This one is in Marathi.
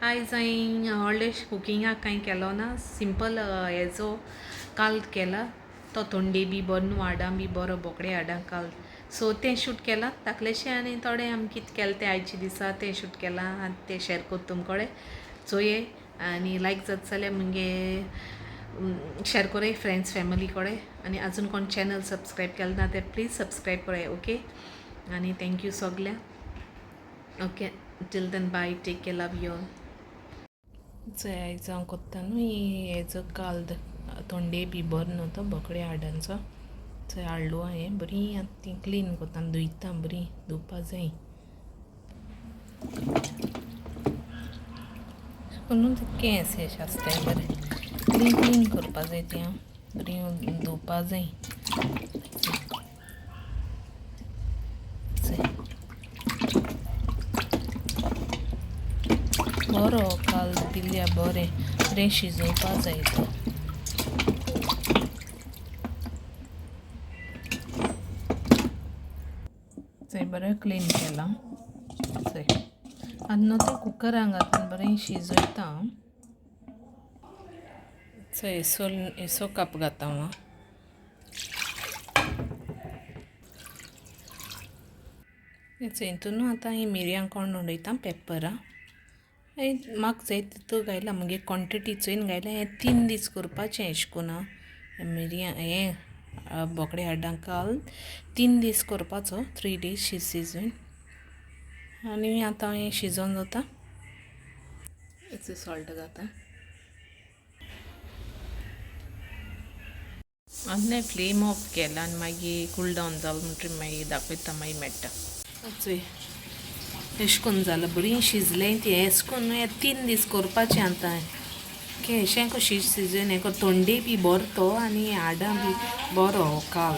आयज हांवें व्हडलें कुकिंगाक कांय केलो ना, सिंपल हेजो काल केला तो तोंडे बी बरो न्हू हाडां बी बरो बोकडे हाडां काल सो तें शूट केलां धाकलेशें आनी थोडें आमी कितें केलें तें आयचे दिसा तें शूट केलां आनी तें शेअर कोत्ता तुमकोडे चोये आनी लायक जाता जाल्यार मुगे शेअर कोराय फ्रेंड्स फॅमिली कोडे आनी आजून कोण चॅनल सबस्क्रायब केलें ना तें प्लीज सबस्क्रायब कोराय ओके आनी थँक्यू सोगल्या okay till then bye take care love you all चोय आयज हांव कोत्ता न्हू हेजो काल तोंडे बी बरो न्हू तो बोकडे हाडांचो चोय हाडलो हांवें बरी आतां ती क्लीन कोत्ता धुयता बरी धुवपा जाय म्हणून केंस हेश आसताय बरें क्लीन करपा जाय ती हांव बरी धुवपा जाय बरो काल दिल्या बरें शिजोवपा जाय तो चोय बरें क्लीन केलां चोय आनी न्हू तें कुकरान घालून बरें शिजयता चोय एसो काप घाता हांव हितून आतां ही मिरयां कोण उडयता पेपरां म्हाका जाय तितू घायला मुगे क्वॉन्टिटी चोयन घायला हें 3 दीस करपाचें एशें कोन्न मिरयां हें बोकडे हाडां काल 3 दीस करपाचो 3 days शिजोवन आनी आतां हें शिजोवन जाता सॉल्ट घाता आनी फ्लेम ऑफ केला आनी मागीर कूल डावन जालो म्हणटरी मागीर दाखयता मागीर मेळटा चोय एशें कोन्न जालां बरी शिजलें ती एशें कोन्न हें 3 दीस करपाचें आतां केशें को शिजोवन हें तोंडे बी बरो तो आनी हाडां बी बरो काल